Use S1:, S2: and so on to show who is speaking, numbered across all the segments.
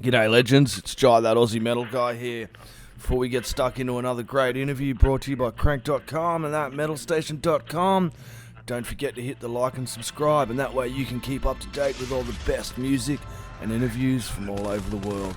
S1: G'day legends, it's Jai, that Aussie metal guy here. Before we get stuck into another great interview brought to you by Crank.com and that metalstation.com, don't forget to hit the like and subscribe, and that way you can keep up to date with all the best music and interviews from all over the world.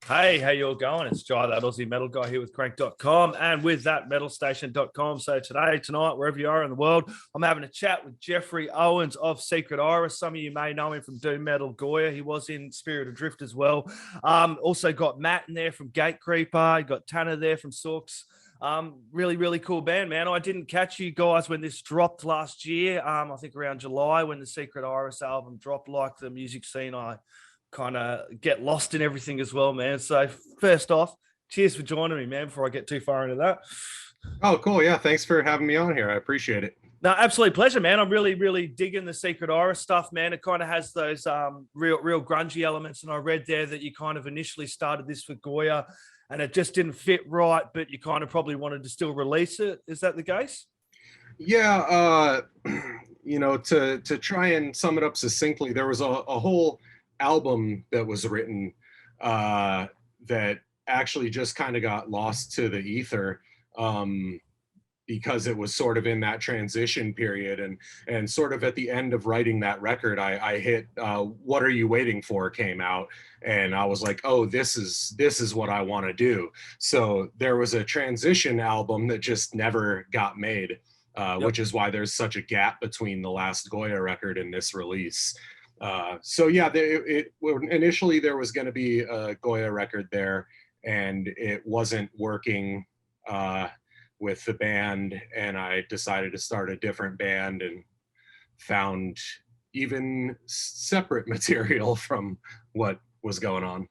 S1: Hey, how you all going? It's Jai, that Aussie metal guy here with Crank.com and with that metalstation.com. So tonight, wherever you are in the world, I'm having a chat with Jeffrey Owens of Secret Iris. Some of you may know him from doom metal GOYA. He was in Spirit Adrift as well. Also got Matt in there from GATECREEPER. You got Tanner there from SORXE. Really cool band, man. I didn't catch you guys when this dropped last year. I think around July when the Secret Iris album dropped. Like the music scene, I kind of get lost in everything as well, man. So first off, cheers for joining me, man, before I get too far into that.
S2: Oh, cool. Yeah, thanks for having me on here. I appreciate it.
S1: No, absolute pleasure, man. I'm really digging the Secret Iris stuff, man. It kind of has those real grungy elements, and I read there that you kind of initially started this for GOYA and it just didn't fit right, but you kind of probably wanted to still release it. Is that the case?
S2: Yeah, to try and sum it up succinctly, there was a whole album that was written that actually just kind of got lost to the ether because it was sort of in that transition period, and sort of at the end of writing that record, I hit What Are You Waiting For came out, and I was like, oh, this is what I want to do. So there was a transition album that just never got made, which is why there's such a gap between the last GOYA record and this release. So yeah, initially there was going to be a GOYA record there, and it wasn't working with the band, and I decided to start a different band and found even separate material from what was going on.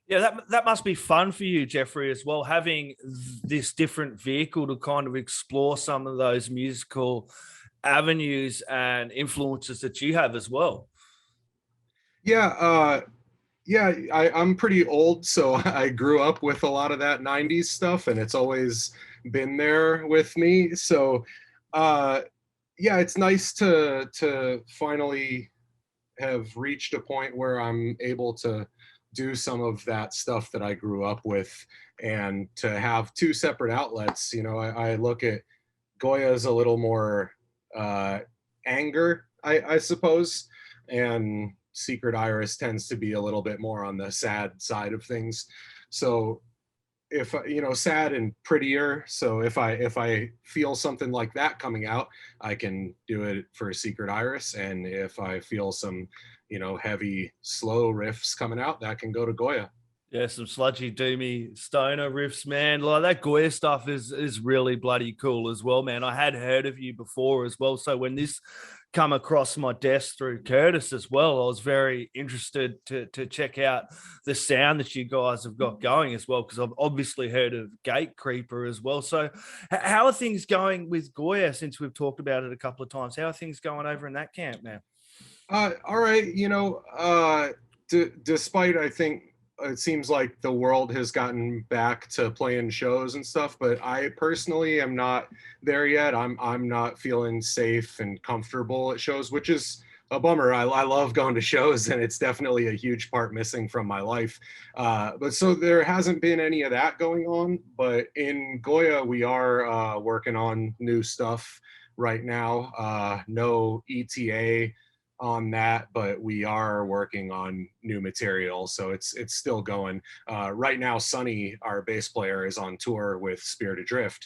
S1: Yeah, that must be fun for you, Jeffrey, as well, having this different vehicle to kind of explore some of those musical avenues and influences that you have as well.
S2: Yeah, I'm pretty old, so I grew up with a lot of that 90s stuff, and it's always been there with me. So yeah, it's nice to finally have reached a point where I'm able to do some of that stuff that I grew up with, and to have two separate outlets. I look at GOYA as a little more anger, I suppose, and Secret Iris tends to be a little bit more on the sad side of things. So if sad and prettier. So if I feel something like that coming out, I can do it for Secret Iris. And if I feel some, heavy, slow riffs coming out, that can go to GOYA.
S1: Yeah, some sludgy, doomy stoner riffs, man. Like that GOYA stuff is really bloody cool as well, man. I had heard of you before as well. So when this come across my desk through Curtis as well, I was very interested to check out the sound that you guys have got going as well, because I've obviously heard of GATECREEPER as well. So how are things going with GOYA, since we've talked about it a couple of times? How are things going over in that camp, man?
S2: All right, despite, I think, it seems like the world has gotten back to playing shows and stuff, but I personally am not there yet. I'm not feeling safe and comfortable at shows, which is a bummer. I love going to shows, and it's definitely a huge part missing from my life. But so there hasn't been any of that going on. But in GOYA, we are working on new stuff right now. No ETA on that, but we are working on new material, so it's still going. Right now, Sonny, our bass player, is on tour with Spirit Adrift.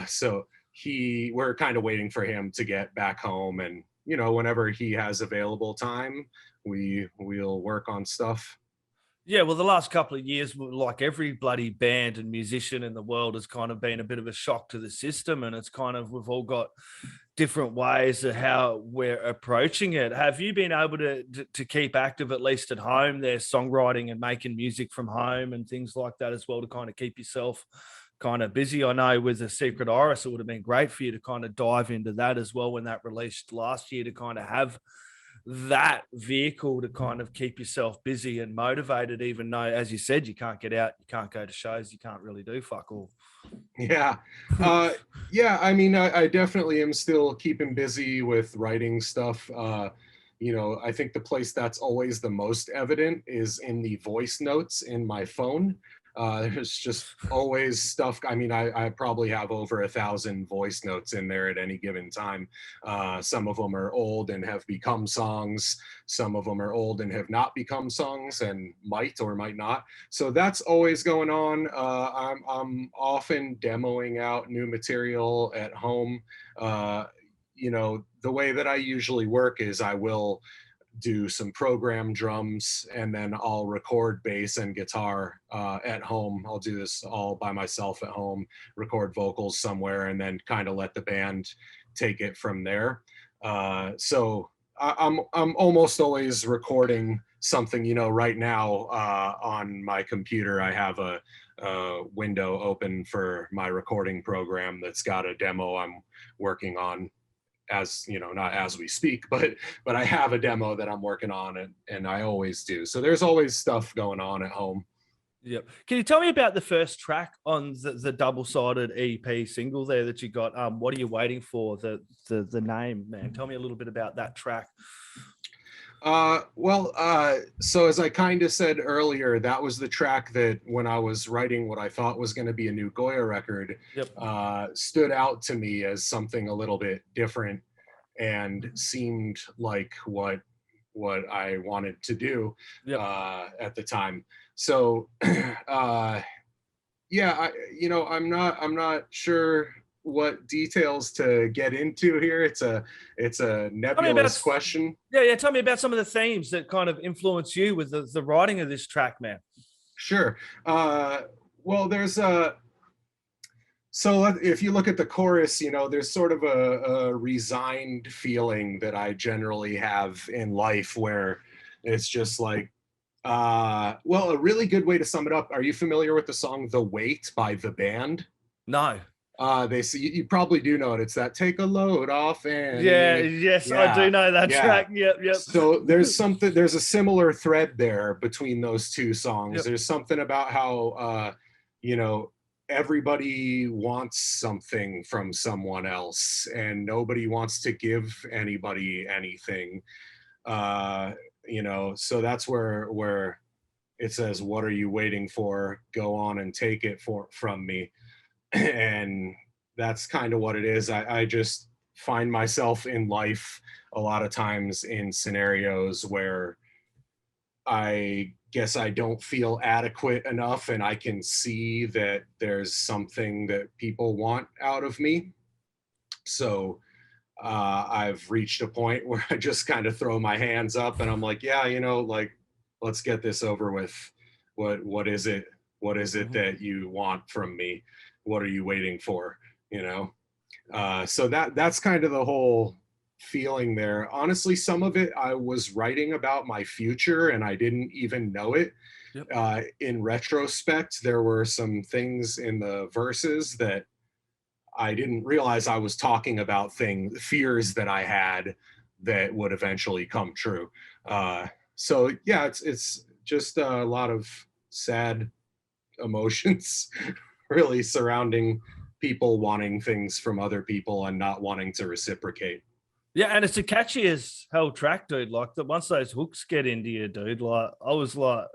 S2: So we're kind of waiting for him to get back home, and whenever he has available time, we'll work on stuff.
S1: Yeah, well, the last couple of years, like every bloody band and musician in the world, has kind of been a bit of a shock to the system, and it's kind of, we've all got different ways of how we're approaching it. Have you been able to keep active, at least at home? There's songwriting and making music from home and things like that as well, to kind of keep yourself kind of busy. I know with the Secret Iris, it would have been great for you to kind of dive into that as well when that released last year, to kind of have that vehicle to kind of keep yourself busy and motivated, even though, as you said, you can't get out, you can't go to shows, you can't really do fuck all.
S2: Yeah. Yeah, I mean, I definitely am still keeping busy with writing stuff. You know, I think the place that's always the most evident is in the voice notes in my phone. There's just always stuff. I mean, I probably have over 1,000 voice notes in there at any given time. Some of them are old and have become songs. Some of them are old and have not become songs and might or might not. So that's always going on. I'm often demoing out new material at home. You know, the way that I usually work is I will do some program drums and then I'll record bass and guitar at home. I'll do this all by myself at home, record vocals somewhere, and then kind of let the band take it from there. I'm almost always recording something. You know, right now on my computer, I have a window open for my recording program that's got a demo I'm working on, as you know, not as we speak, but I have a demo that I'm working on, and I always do. So there's always stuff going on at home.
S1: Yep. Can you tell me about the first track on the double-sided EP single there that you got? What are you waiting for? The name, man. Tell me a little bit about that track.
S2: So as I kind of said earlier, that was the track that when I was writing what I thought was going to be a new GOYA record,
S1: Yep.
S2: Stood out to me as something a little bit different and seemed like what I wanted to do.
S1: Yep.
S2: At the time. So yeah, I'm not sure what details to get into here. It's a nebulous question.
S1: Yeah, tell me about some of the themes that kind of influence you with the writing of this track, man.
S2: Sure. Well, there's so if you look at the chorus, you know, there's sort of a resigned feeling that I generally have in life, where it's just like, well, a really good way to sum it up. Are you familiar with the song "The Weight" by The Band?
S1: No.
S2: They say you probably do know it. It's that "Take a Load Off" and
S1: yes, I do know that track. Yep.
S2: So there's a similar thread there between those two songs.
S1: Yep.
S2: There's something about how you know, everybody wants something from someone else and nobody wants to give anybody anything. You know, so that's where it says, "What are you waiting for? Go on and take it from me." And that's kind of what it is. I just find myself in life a lot of times in scenarios where I guess I don't feel adequate enough, and I can see that there's something that people want out of me. So I've reached a point where I just kind of throw my hands up and I'm like, yeah, you know, like, let's get this over with. What is it? What is it that you want from me? What are you waiting for? You know? So that's kind of the whole feeling there. Honestly, some of it I was writing about my future and I didn't even know it. Yep. In retrospect, there were some things in the verses that I didn't realize I was talking about fears that I had that would eventually come true. So yeah, it's just a lot of sad emotions really surrounding people wanting things from other people and not wanting to reciprocate.
S1: Yeah, and it's a catchy as hell track, dude. Like once those hooks get into you, dude, like I was like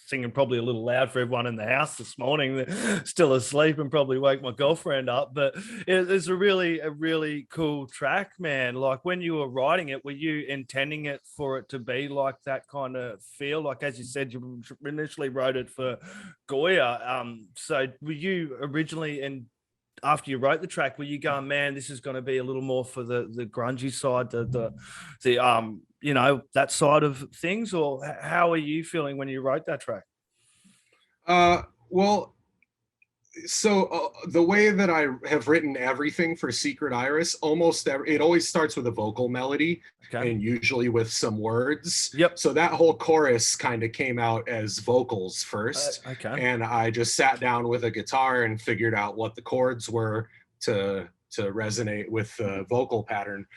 S1: singing probably a little loud for everyone in the house this morning. They're still asleep and probably wake my girlfriend up. But it's a really cool track, man. Like when you were writing it, were you intending it for it to be like that kind of feel? Like as you said, you initially wrote it for GOYA. So were you originally after you wrote the track, were you going, man, this is going to be a little more for the grungy side, the you know, that side of things, or how are you feeling when you wrote that track?
S2: Well, so the way that I have written everything for Secret Iris, it always starts with a vocal melody, okay, and usually with some words.
S1: Yep.
S2: So that whole chorus kind of came out as vocals first.
S1: Okay.
S2: And I just sat down with a guitar and figured out what the chords were to resonate with the vocal pattern.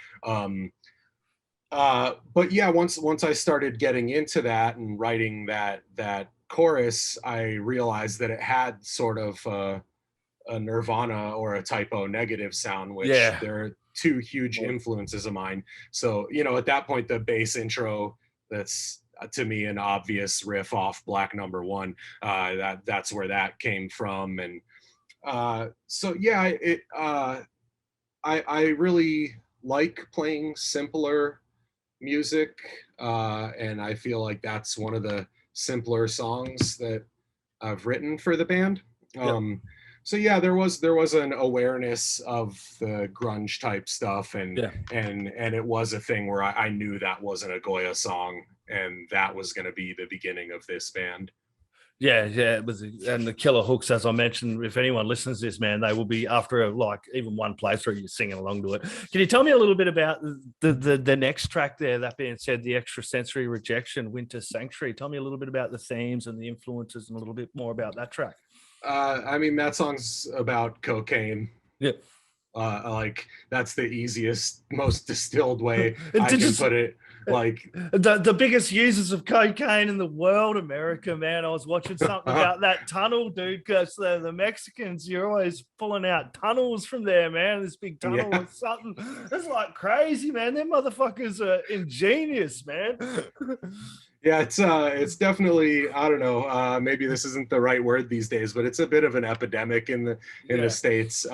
S2: But yeah, once I started getting into that and writing that chorus, I realized that it had sort of a Nirvana or a Typo Negative sound, which
S1: Yeah.
S2: they're two huge influences of mine. So, you know, at that point, the bass intro, that's to me an obvious riff off Black Number One. That's where that came from. And so yeah, I really like playing simpler music, and I feel like that's one of the simpler songs that I've written for the band. So yeah, there was an awareness of the grunge type stuff, and it was a thing where I knew that wasn't a GOYA song, and that was going to be the beginning of this band.
S1: Yeah, it was, and the killer hooks, as I mentioned. If anyone listens to this, man, they will be after like even one playthrough, you're singing along to it. Can you tell me a little bit about the next track there? That being said, the Extrasensory Rejection, Winter Sanctuary. Tell me a little bit about the themes and the influences, and a little bit more about that track.
S2: I mean, that song's about cocaine.
S1: Yeah.
S2: Like that's the easiest, most distilled way I can put it. Like
S1: the biggest users of cocaine in the world, America, man. I was watching something about that tunnel, dude, because the Mexicans, you're always pulling out tunnels from there, man. This big tunnel or something. It's like crazy, man. Them motherfuckers are ingenious, man.
S2: Yeah, it's definitely, I don't know, maybe this isn't the right word these days, but it's a bit of an epidemic in the States.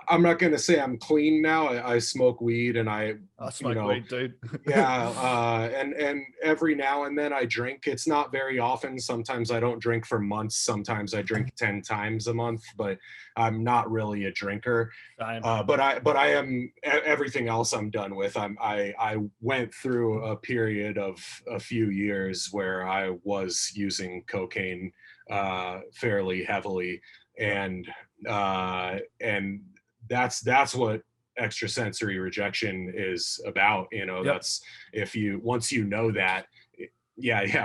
S2: I'm not gonna say I'm clean now. I smoke weed, and I
S1: smoke weed, dude.
S2: and every now and then I drink. It's not very often. Sometimes I don't drink for months. Sometimes I drink 10 times a month, but I'm not really a drinker. But I am, everything else I'm done with. I went through a period of a few years where I was using cocaine fairly heavily, and that's what Extrasensory Rejection is about. You know, that's once you know that,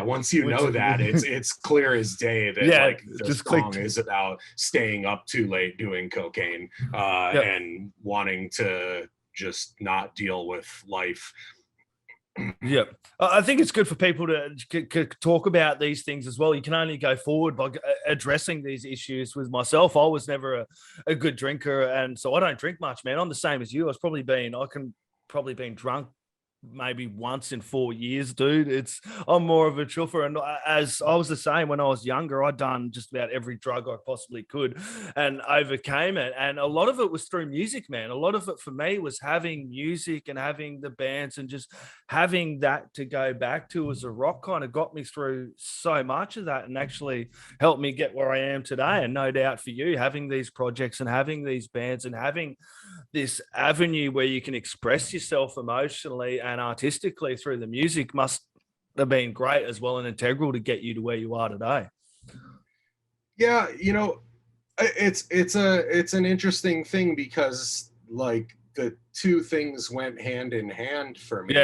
S2: once you know that, it's clear as day that like the song is about staying up too late doing cocaine and wanting to just not deal with life.
S1: Yeah, I think it's good for people to talk about these things as well. You can only go forward by addressing these issues. With myself, I was never a good drinker, and so I don't drink much, man. I'm the same as you. I can probably been drunk maybe once in 4 years, dude. I'm more of a chuffer, and as I was the same when I was younger, I'd done just about every drug I possibly could and overcame it. And a lot of it was through music, man. A lot of it for me was having music and having the bands and just having that to go back to as a rock kind of got me through so much of that and actually helped me get where I am today. And no doubt for you, having these projects and having these bands and having this avenue where you can express yourself emotionally and artistically through the music must have been great as well and integral to get you to where you are today.
S2: Yeah, you know, it's an interesting thing because like the two things went hand in hand for me.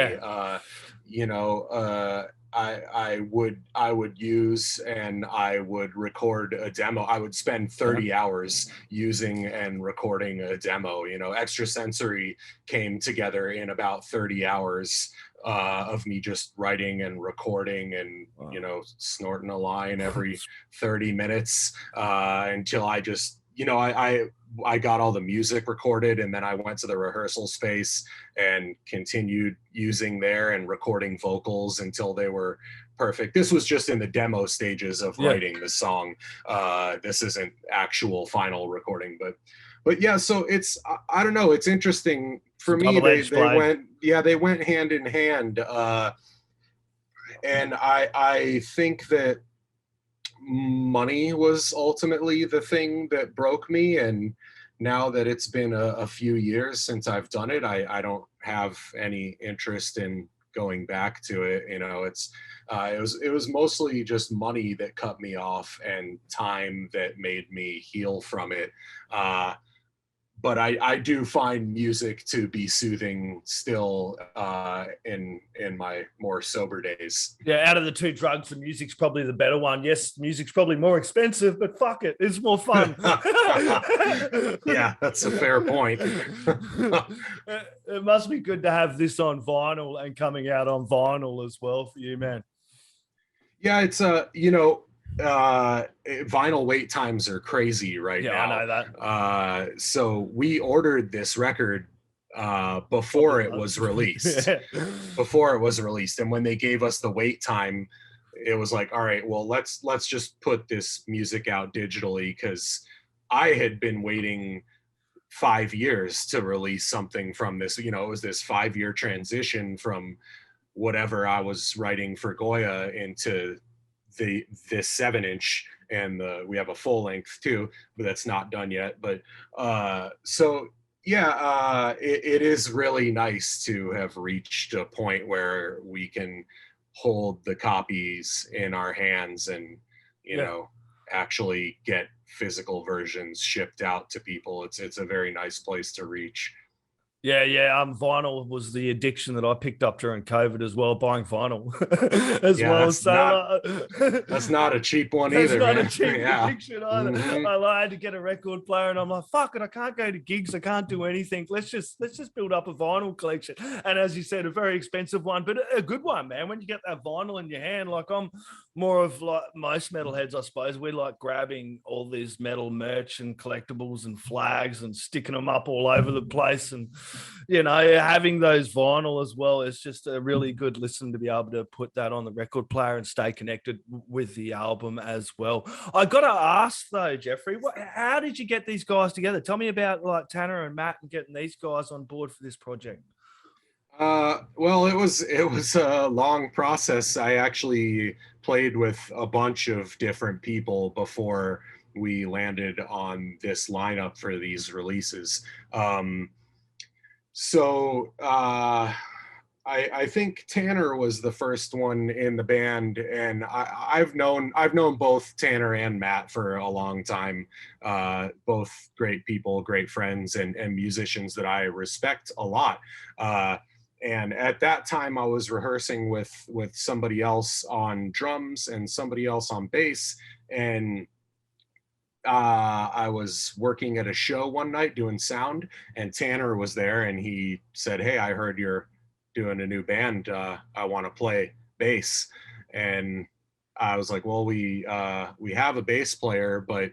S2: You know, I would use and I would record a demo. I would spend 30 hours using and recording a demo. You know, Extrasensory came together in about 30 hours of me just writing and recording and, you know, snorting a line every 30 minutes until I just, you know, I got all the music recorded, and then I went to the rehearsal space and continued using there and recording vocals until they were perfect. This was just in the demo stages of writing the song. This isn't actual final recording, but yeah, so it's, I don't know, it's interesting for me. They went hand in hand. And I think that money was ultimately the thing that broke me, and now that it's been a few years since I've done it, I don't have any interest in going back to it. You know, it was mostly just money that cut me off and time that made me heal from it. But I do find music to be soothing still in my more sober days.
S1: Yeah, out of the two drugs, the music's probably the better one. Yes, music's probably more expensive, but fuck it, it's more fun.
S2: Yeah, that's a fair point.
S1: It must be good to have this on vinyl and coming out on vinyl as well for you, man.
S2: Yeah, it's you know, vinyl wait times are crazy right
S1: Yeah,
S2: now.
S1: I know that.
S2: So we ordered this record before it was released. Before it was released, and when they gave us the wait time, it was like, all right, well, let's just put this music out digitally, because I had been waiting 5 years to release something from this. You know, it was this 5-year transition from whatever I was writing for GOYA into this 7-inch, and we have a full length too, but that's not done yet. But so yeah, it is really nice to have reached a point where we can hold the copies in our hands and, you
S1: Yeah.
S2: know, actually get physical versions shipped out to people. It's a very nice place to reach.
S1: Yeah, yeah. Vinyl was the addiction that I picked up during COVID as well, buying vinyl as
S2: Yeah,
S1: well. So
S2: that's not a cheap one
S1: that's
S2: either,
S1: not a
S2: man.
S1: cheap
S2: Yeah.
S1: addiction either.
S2: Mhm.
S1: I had to get a record player, and I'm like, fuck it, I can't go to gigs, I can't do anything. Let's just build up a vinyl collection. And as you said, a very expensive one, but a good one, man. When you get that vinyl in your hand, like I'm more of like most metalheads, I suppose. We like grabbing all these metal merch and collectibles and flags and sticking them up all over the place, and you know, having those vinyl as well is just a really good listen to be able to put that on the record player and stay connected with the album as well. I got to ask though, Jeffrey, how did you get these guys together? Tell me about like Tanner and Matt and getting these guys on board for this project.
S2: Well, it was a long process. I actually played with a bunch of different people before we landed on this lineup for these releases. So I think Tanner was the first one in the band, and I've known both Tanner and Matt for a long time. Both great people, great friends, and musicians that I respect a lot. And at that time, I was rehearsing with somebody else on drums and somebody else on bass, and I was working at a show one night doing sound, and Tanner was there, and he said, "Hey, I heard you're doing a new band. I want to play bass." And I was like, "Well, we have a bass player, but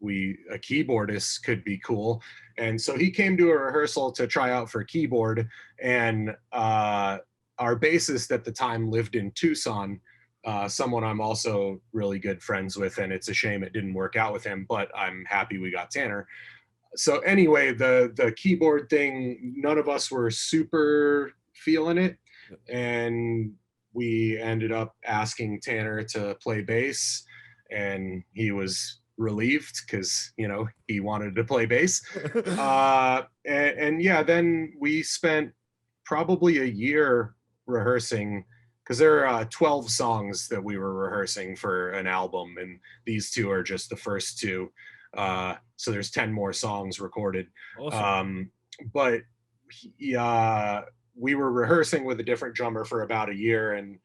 S2: a keyboardist could be cool." And so he came to a rehearsal to try out for keyboard, and our bassist at the time lived in Tucson, someone I'm also really good friends with, and it's a shame it didn't work out with him, but I'm happy we got Tanner. So anyway, the keyboard thing, none of us were super feeling it, and we ended up asking Tanner to play bass, and he was relieved because, you know, he wanted to play bass. And yeah, then we spent probably a year rehearsing, because there are 12 songs that we were rehearsing for an album, and these two are just the first two. So there's 10 more songs recorded.
S1: Awesome.
S2: But we were rehearsing with a different drummer for about a year, and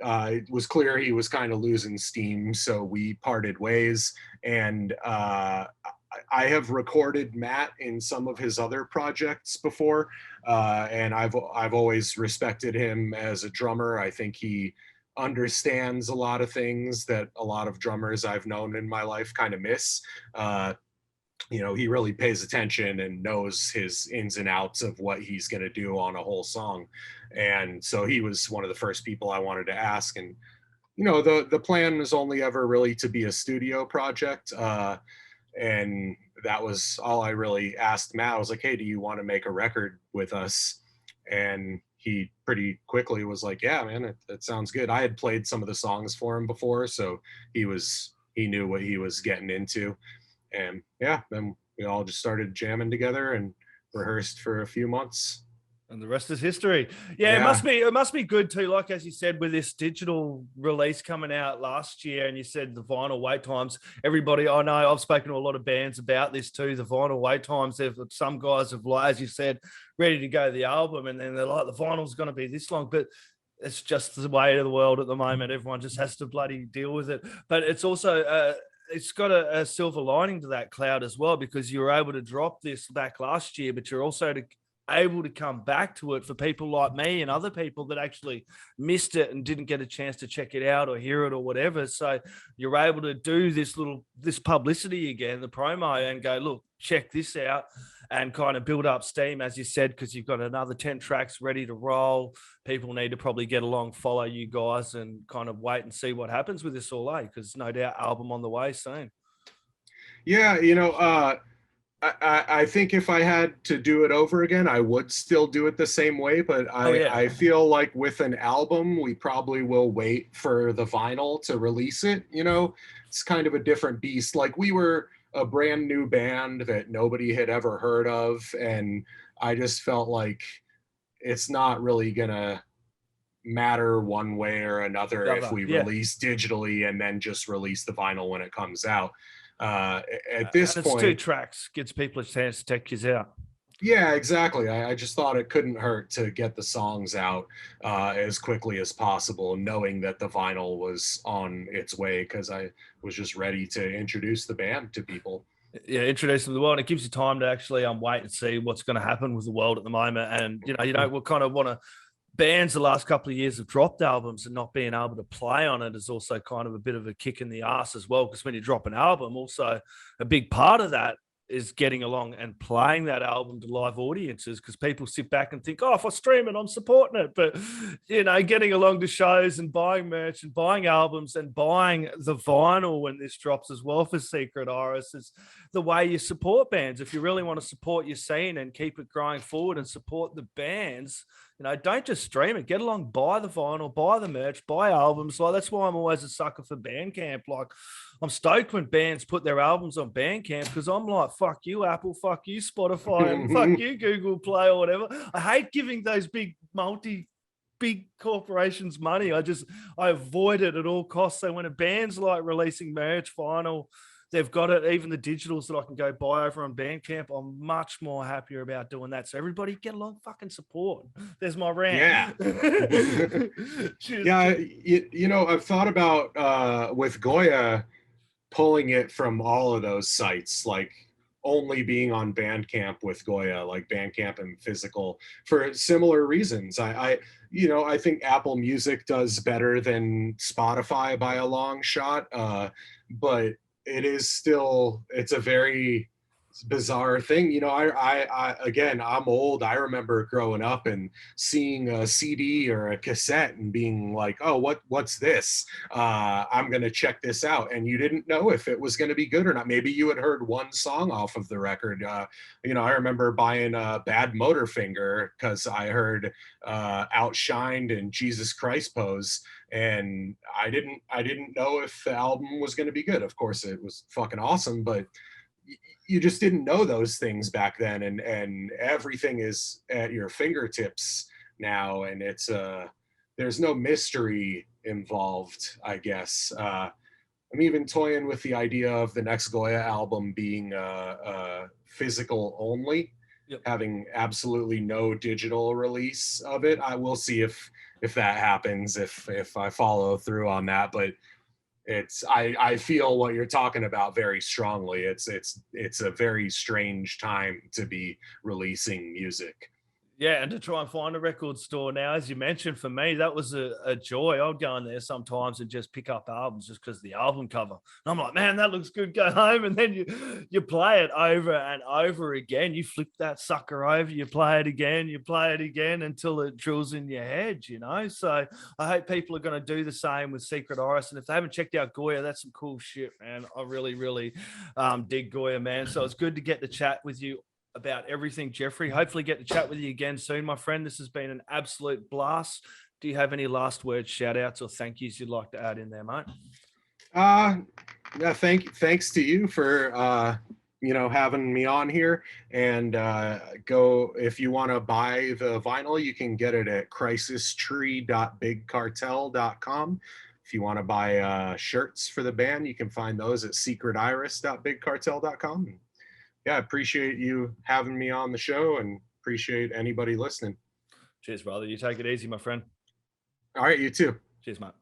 S2: it was clear he was kind of losing steam, so we parted ways. And I have recorded Matt in some of his other projects before, and I've always respected him as a drummer. I think he understands a lot of things that a lot of drummers I've known in my life kind of miss. You know, he really pays attention and knows his ins and outs of what he's going to do on a whole song. And so he was one of the first people I wanted to ask. And, you know, the plan was only ever really to be a studio project. And that was all I really asked Matt. I was like, "Hey, do you want to make a record with us?" And he pretty quickly was like, "Yeah, man, it sounds good." I had played some of the songs for him before, so he knew what he was getting into. And yeah, then we all just started jamming together and rehearsed for a few months.
S1: And the rest is history. Yeah,
S2: Yeah.
S1: it must be good too. Like as you said, with this digital release coming out last year, and you said the vinyl wait times. Everybody I know, I've spoken to a lot of bands about this too. The vinyl wait times. Some guys have, like as you said, ready to go the album, and then they're like, the vinyl's going to be this long, but it's just the way of the world at the moment. Everyone just has to bloody deal with it. But it's also it's got a silver lining to that cloud as well, because you were able to drop this back last year, but you're also able to come back to it for people like me and other people that actually missed it and didn't get a chance to check it out or hear it or whatever. So you're able to do this publicity again, the promo, and go, look, check this out, and kind of build up steam, as you said, because you've got another 10 tracks ready to roll. People need to probably get along, follow you guys, and kind of wait and see what happens with this all, because no doubt album on the way soon.
S2: Yeah, I think if I had to do it over again, I would still do it the same way. But I feel like with an album, we probably will wait for the vinyl to release it. It's kind of a different beast. Like, we were a brand new band that nobody had ever heard of. And I just felt like it's not really going to matter one way or another if we release digitally and then just release the vinyl when it comes out. At this point,
S1: 2 tracks, gets people a chance to check yours out.
S2: Yeah, exactly. I just thought it couldn't hurt to get the songs out as quickly as possible, knowing that the vinyl was on its way, because I was just ready to introduce the band to people.
S1: Yeah, introduce them to the world. It gives you time to actually wait and see what's going to happen with the world at the moment. And we'll kind of want to. Bands the last couple of years have dropped albums, and not being able to play on it is also kind of a bit of a kick in the ass as well, because when you drop an album, also a big part of that is getting along and playing that album to live audiences, because people sit back and think, oh, if I stream it, I'm supporting it. But, getting along to shows and buying merch and buying albums and buying the vinyl when this drops as well for Secret Iris is the way you support bands. If you really want to support your scene and keep it growing forward and support the bands, don't just stream it. Get along, buy the vinyl, buy the merch, buy albums. Like, that's why I'm always a sucker for Bandcamp. Like, I'm stoked when bands put their albums on Bandcamp, because I'm like, fuck you, Apple, fuck you, Spotify, and fuck you, Google Play or whatever. I hate giving those big corporations money. I avoid it at all costs. So when a band's like releasing merch, vinyl, they've got it, even the digitals that I can go buy over on Bandcamp, I'm much more happier about doing that. So everybody get along, fucking support. There's my rant.
S2: Yeah. Yeah, I've thought about with GOYA pulling it from all of those sites, like only being on Bandcamp with GOYA, like Bandcamp and physical, for similar reasons. I think Apple Music does better than Spotify by a long shot, but it's a very bizarre thing. Again, I'm old. I remember growing up and seeing a CD or a cassette and being like, oh, what's this? I'm going to check this out. And you didn't know if it was going to be good or not. Maybe you had heard one song off of the record. I remember buying Bad Motorfinger because I heard Outshined and Jesus Christ Pose. And I didn't know if the album was going to be good. Of course, it was fucking awesome, but you just didn't know those things back then, and everything is at your fingertips now, and it's there's no mystery involved, I guess. I'm even toying with the idea of the next GOYA album being physical only, having absolutely no digital release of it. I will see if that happens, if I follow through on that, but I feel what you're talking about very strongly. It's a very strange time to be releasing music.
S1: Yeah, and to try and find a record store now, as you mentioned, for me, that was a joy. I'd go in there sometimes and just pick up albums just because of the album cover. And I'm like, man, that looks good, go home. And then you play it over and over again. You flip that sucker over, you play it again until it drills in your head, So I hope people are going to do the same with Secret Iris. And if they haven't checked out GOYA, that's some cool shit, man. I really, really dig GOYA, man. So it's good to get to chat with you about everything, Jeffrey. Hopefully get to chat with you again soon, my friend. This has been an absolute blast. Do you have any last words, shout outs, or thank yous you'd like to add in there, mate?
S2: Yeah, thanks to you for having me on here. And if you want to buy the vinyl, you can get it at crisistree.bigcartel.com. If you want to buy shirts for the band, you can find those at secretiris.bigcartel.com. Yeah, I appreciate you having me on the show, and appreciate anybody listening.
S1: Cheers, brother. You take it easy, my friend.
S2: All right, you too.
S1: Cheers, mate.